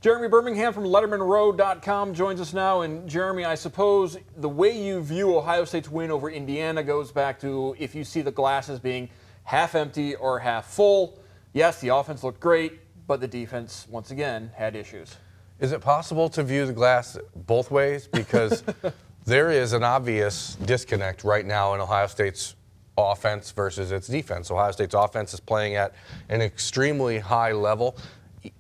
Jeremy Birmingham from LettermanRow.com joins us now. And Jeremy, I suppose the way you view Ohio State's win over Indiana goes back to if you see the glass as being half empty or half full. Yes, the offense looked great, but the defense, once again, had issues. Is it possible to view the glass both ways? Because there is an obvious disconnect right now in Ohio State's offense versus its defense. Ohio State's offense is playing at an extremely high level.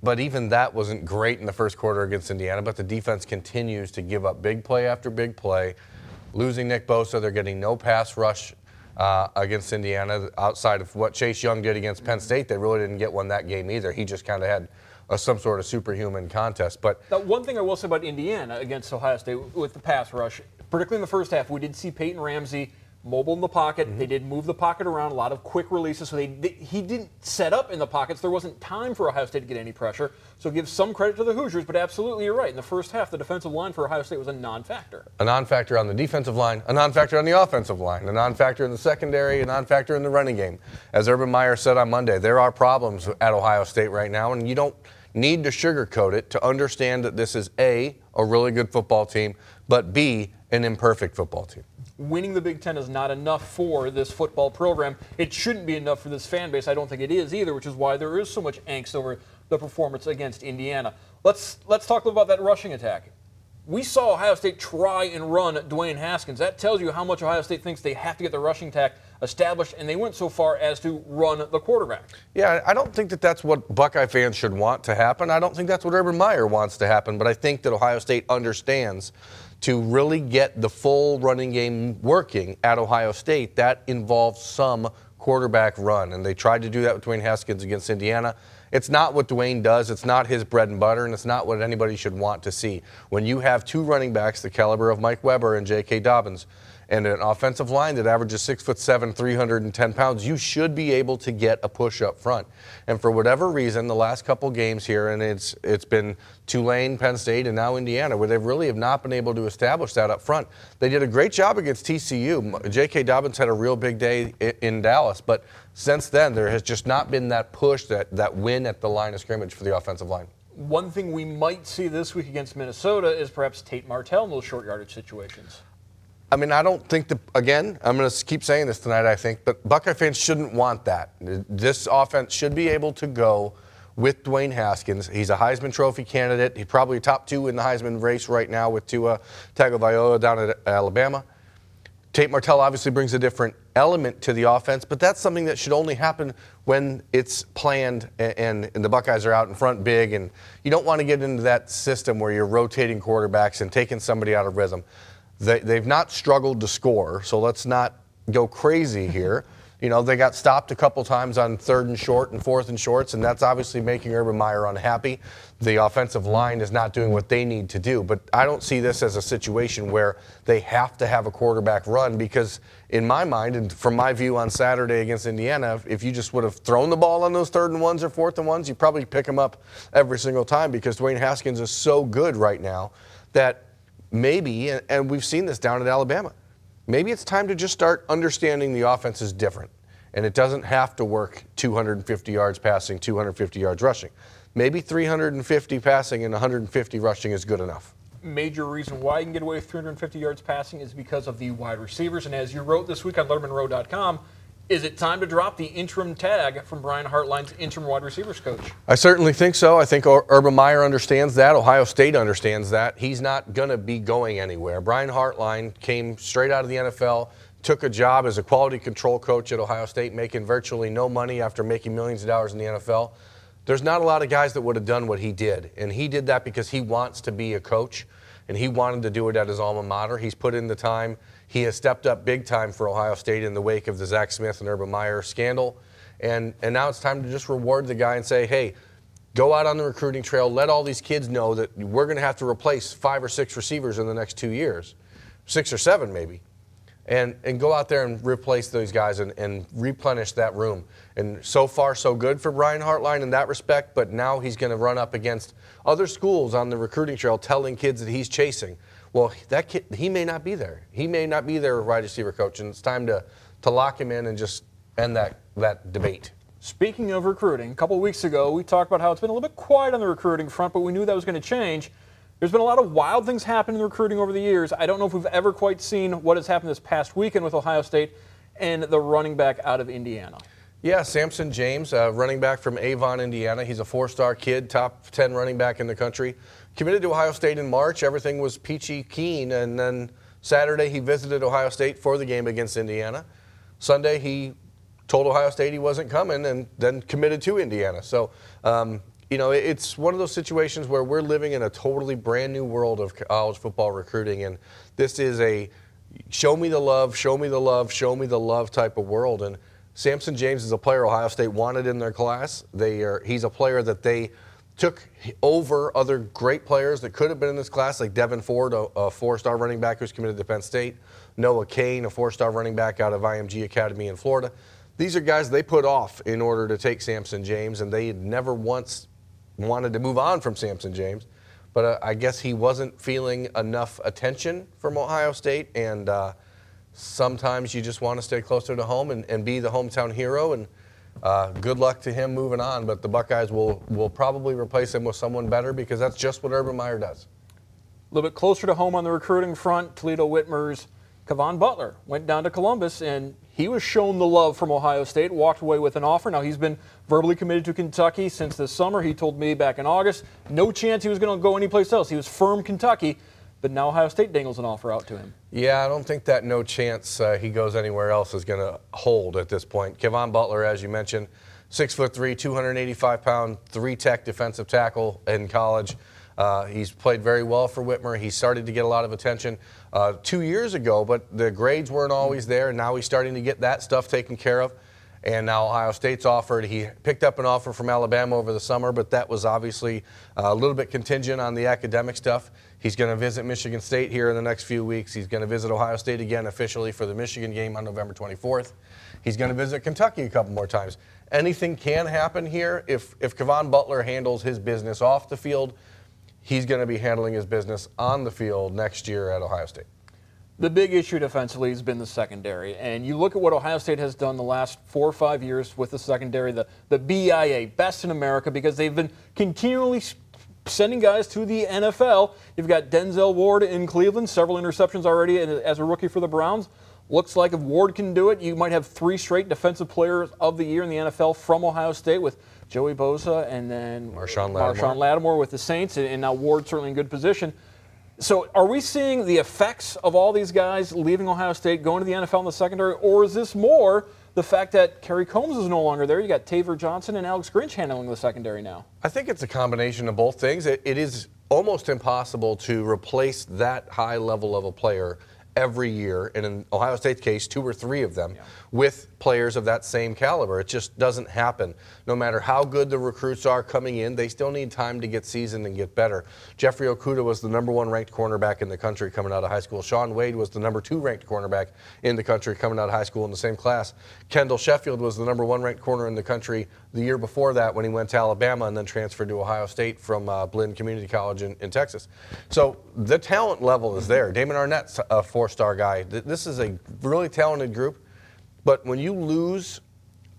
But even that wasn't great in the first quarter against Indiana, but the defense continues to give up big play after big play. Losing Nick Bosa, they're getting no pass rush against Indiana. Outside of what Chase Young did against Penn State, they really didn't get one that game either. He just kind of had some sort of superhuman contest. But now, one thing I will say about Indiana against Ohio State with the pass rush, particularly in the first half, we did see Peyton Ramsey mobile in the pocket. They did move the pocket around, a lot of quick releases. So he didn't set up in the pockets. There wasn't time for Ohio State to get any pressure. So give some credit to the Hoosiers, but absolutely you're right. In the first half, the defensive line for Ohio State was a non-factor. A non-factor on the defensive line, a non-factor on the offensive line, a non-factor in the secondary, a non-factor in the running game. As Urban Meyer said on Monday, there are problems at Ohio State right now, and you don't need to sugarcoat it to understand that this is A, a really good football team, but B, an imperfect football team. Winning the Big Ten is not enough for this football program. It shouldn't be enough for this fan base. I don't think it is either, which is why there is so much angst over the performance against Indiana. Let's talk about that rushing attack. We saw Ohio State try and run Dwayne Haskins. That tells you how much Ohio State thinks they have to get the rushing attack established, and they went so far as to run the quarterback. Yeah, I don't think that that's what Buckeye fans should want to happen. I don't think that's what Urban Meyer wants to happen, but I think that Ohio State understands to really get the full running game working at Ohio State, that involves some quarterback run, and they tried to do that with Dwayne Haskins against Indiana. It's not what Dwayne does. It's not his bread and butter, and it's not what anybody should want to see. When you have two running backs the caliber of Mike Weber and J.K. Dobbins, and an offensive line that averages 6'7", 310 pounds, you should be able to get a push up front. And for whatever reason, the last couple games here, and it's been Tulane, Penn State, and now Indiana, where they really have not been able to establish that up front. They did a great job against TCU. J.K. Dobbins had a real big day in Dallas, but since then there has just not been that push, that win at the line of scrimmage for the offensive line. One thing we might see this week against Minnesota is perhaps Tate Martell in those short yardage situations. I mean, I don't think that, again, I'm going to keep saying this tonight, I think, but Buckeye fans shouldn't want that. This offense should be able to go with Dwayne Haskins. He's a Heisman Trophy candidate. He's probably top two in the Heisman race right now with Tua Tagovailoa down at Alabama. Tate Martell obviously brings a different element to the offense, but that's something that should only happen when it's planned and the Buckeyes are out in front big, and you don't want to get into that system where you're rotating quarterbacks and taking somebody out of rhythm. They've not struggled to score, so let's not go crazy here. You know, they got stopped a couple times on 3rd and short and 4th and shorts, and that's obviously making Urban Meyer unhappy. The offensive line is not doing what they need to do, but I don't see this as a situation where they have to have a quarterback run, because in my mind, and from my view on Saturday against Indiana, if you just would have thrown the ball on those 3rd and 1s or 4th and 1s, you probably pick them up every single time, because Dwayne Haskins is so good right now that maybe, and we've seen this down at Alabama, maybe it's time to just start understanding the offense is different. And it doesn't have to work 250 yards passing, 250 yards rushing. Maybe 350 passing and 150 rushing is good enough. Major reason why you can get away with 350 yards passing is because of the wide receivers. And as you wrote this week on LettermanRow.com, is it time to drop the interim tag from Brian Hartline's interim wide receivers coach? I certainly think so. I think Urban Meyer understands that. Ohio State understands that. He's not going to be going anywhere. Brian Hartline came straight out of the NFL, took a job as a quality control coach at Ohio State, making virtually no money after making millions of dollars in the NFL. There's not a lot of guys that would have done what he did, and he did that because he wants to be a coach, and he wanted to do it at his alma mater. He's put in the time. He has stepped up big time for Ohio State in the wake of the Zach Smith and Urban Meyer scandal, and now it's time to just reward the guy and say, hey, go out on the recruiting trail, let all these kids know that we're going to have to replace 5 or 6 receivers in the next 2 years, 6 or 7 maybe. And go out there and replace those guys and replenish that room. And so far, so good for Brian Hartline in that respect, but now he's going to run up against other schools on the recruiting trail telling kids that he's chasing. Well, that kid, he may not be there. He may not be their wide receiver coach, and it's time to lock him in and just end that debate. Speaking of recruiting, a couple of weeks ago, we talked about how it's been a little bit quiet on the recruiting front, but we knew that was going to change. There's been a lot of wild things happening in recruiting over the years. I don't know if we've ever quite seen what has happened this past weekend with Ohio State and the running back out of Indiana. Yeah, Samson James, running back from Avon, Indiana. He's a four-star kid, top 10 running back in the country. Committed to Ohio State in March. Everything was peachy keen, and then Saturday he visited Ohio State for the game against Indiana. Sunday he told Ohio State he wasn't coming and then committed to Indiana. So, you know, it's one of those situations where we're living in a totally brand new world of college football recruiting, and this is a show me the love, show me the love, show me the love type of world. And Samson James is a player Ohio State wanted in their class. He's a player that they took over other great players that could have been in this class, like Devin Ford, a four-star running back who's committed to Penn State, Noah Kane, a four-star running back out of IMG Academy in Florida. These are guys they put off in order to take Samson James, and they had never once wanted to move on from Samson James. But I guess he wasn't feeling enough attention from Ohio State, and sometimes you just want to stay closer to home and be the hometown hero. And good luck to him moving on, but the Buckeyes will probably replace him with someone better because that's just what Urban Meyer does. A little bit closer to home on the recruiting front, Toledo Whitmer's Kevon Butler went down to Columbus, and he was shown the love from Ohio State, walked away with an offer. Now, he's been verbally committed to Kentucky since this summer. He told me back in August, no chance he was going to go anyplace else. He was firm Kentucky, but now Ohio State dangles an offer out to him. Yeah, I don't think that no chance he goes anywhere else is going to hold at this point. Kevon Butler, as you mentioned, 6'3", 285-pound, three-tech defensive tackle in college. He's played very well for Whitmer. He started to get a lot of attention 2 years ago, but the grades weren't always there, and now he's starting to get that stuff taken care of. And now Ohio State's offered. He picked up an offer from Alabama over the summer, but that was obviously a little bit contingent on the academic stuff. He's going to visit Michigan State here in the next few weeks. He's going to visit Ohio State again officially for the Michigan game on November 24th. He's going to visit Kentucky a couple more times. Anything can happen here. If Kevon Butler handles his business off the field, he's going to be handling his business on the field next year at Ohio State. The big issue defensively has been the secondary, and you look at what Ohio State has done the last 4 or 5 years with the secondary, the BIA, best in America, because they've been continually sending guys to the NFL. You've got Denzel Ward in Cleveland, several interceptions already as a rookie for the Browns. Looks like if Ward can do it, you might have 3 straight Defensive Players of the Year in the NFL from Ohio State with Joey Bosa and then Marshawn Lattimore with the Saints, and now Ward certainly in good position. So are we seeing the effects of all these guys leaving Ohio State, going to the NFL in the secondary, or is this more the fact that Kerry Combs is no longer there? You got Taver Johnson and Alex Grinch handling the secondary now. I think it's a combination of both things. It is almost impossible to replace that high level of a player every year, and in Ohio State's case, 2 or 3 of them, with players of that same caliber. It just doesn't happen. No matter how good the recruits are coming in, they still need time to get seasoned and get better. Jeffrey Okudah was the #1 ranked cornerback in the country coming out of high school. Shaun Wade was the #2 ranked cornerback in the country coming out of high school in the same class. Kendall Sheffield was the #1 ranked corner in the country the year before that when he went to Alabama and then transferred to Ohio State from Blinn Community College in Texas. So the talent level is there. Damon Arnett's a 4-star guy. This is a really talented group. But when you lose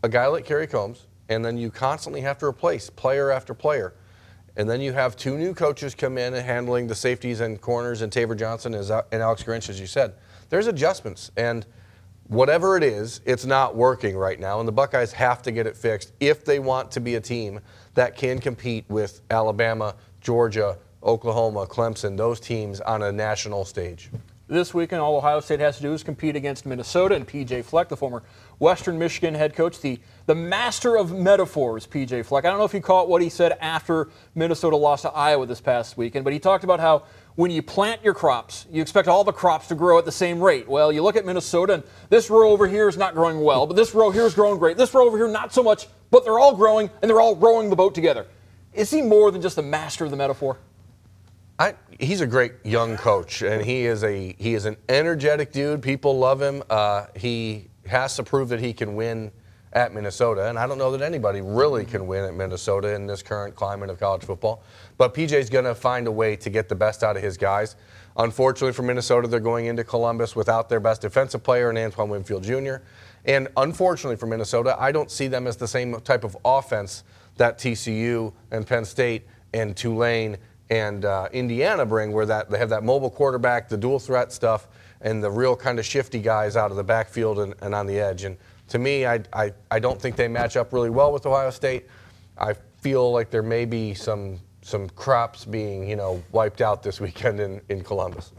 a guy like Kerry Combs, and then you constantly have to replace player after player, and then you have 2 new coaches come in and handling the safeties and corners, and Taver Johnson and Alex Grinch, as you said, there's adjustments. And whatever it is, it's not working right now, and the Buckeyes have to get it fixed if they want to be a team that can compete with Alabama, Georgia, Oklahoma, Clemson, those teams on a national stage. This weekend, all Ohio State has to do is compete against Minnesota, and P.J. Fleck, the former Western Michigan head coach, the master of metaphors, P.J. Fleck. I don't know if you caught what he said after Minnesota lost to Iowa this past weekend, but he talked about how when you plant your crops, you expect all the crops to grow at the same rate. Well, you look at Minnesota, and this row over here is not growing well, but this row here is growing great. This row over here, not so much, but they're all growing, and they're all rowing the boat together. Is he more than just a master of the metaphor? He's a great young coach, and he is an energetic dude. People love him. He has to prove that he can win at Minnesota, and I don't know that anybody really can win at Minnesota in this current climate of college football. But PJ's going to find a way to get the best out of his guys. Unfortunately for Minnesota, they're going into Columbus without their best defensive player in Antoine Winfield Jr., And unfortunately for Minnesota, I don't see them as the same type of offense that TCU and Penn State and Tulane and Indiana bring, where they have that mobile quarterback, the dual threat stuff, and the real kind of shifty guys out of the backfield and on the edge. And to me, I don't think they match up really well with Ohio State. I feel like there may be some crops being, wiped out this weekend in Columbus.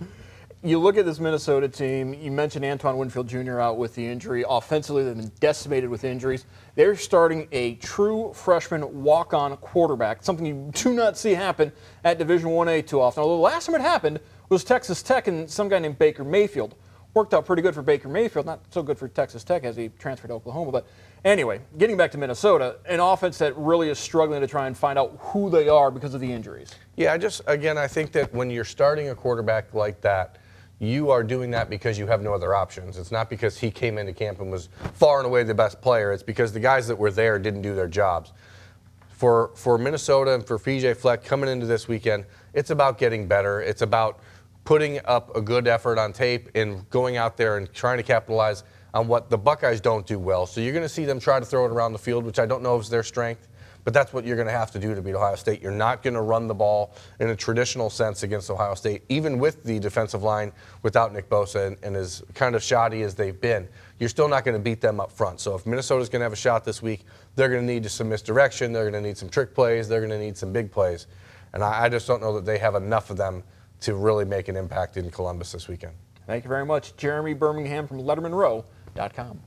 You look at this Minnesota team, you mentioned Antoine Winfield Jr. out with the injury. Offensively, they've been decimated with injuries. They're starting a true freshman walk-on quarterback, something you do not see happen at Division I-A too often. Although the last time it happened was Texas Tech and some guy named Baker Mayfield. Worked out pretty good for Baker Mayfield, not so good for Texas Tech as he transferred to Oklahoma. But anyway, getting back to Minnesota, an offense that really is struggling to try and find out who they are because of the injuries. Yeah, I think that when you're starting a quarterback like that, you are doing that because you have no other options. It's not because he came into camp and was far and away the best player. It's because the guys that were there didn't do their jobs. For Minnesota and for PJ Fleck coming into this weekend, it's about getting better. It's about putting up a good effort on tape and going out there and trying to capitalize on what the Buckeyes don't do well. So you're going to see them try to throw it around the field, which I don't know is their strength, but that's what you're going to have to do to beat Ohio State. You're not going to run the ball in a traditional sense against Ohio State, even with the defensive line without Nick Bosa and as kind of shoddy as they've been. You're still not going to beat them up front. So if Minnesota's going to have a shot this week, they're going to need some misdirection. They're going to need some trick plays. They're going to need some big plays. And I just don't know that they have enough of them to really make an impact in Columbus this weekend. Thank you very much, Jeremy Birmingham from LettermanRow.com.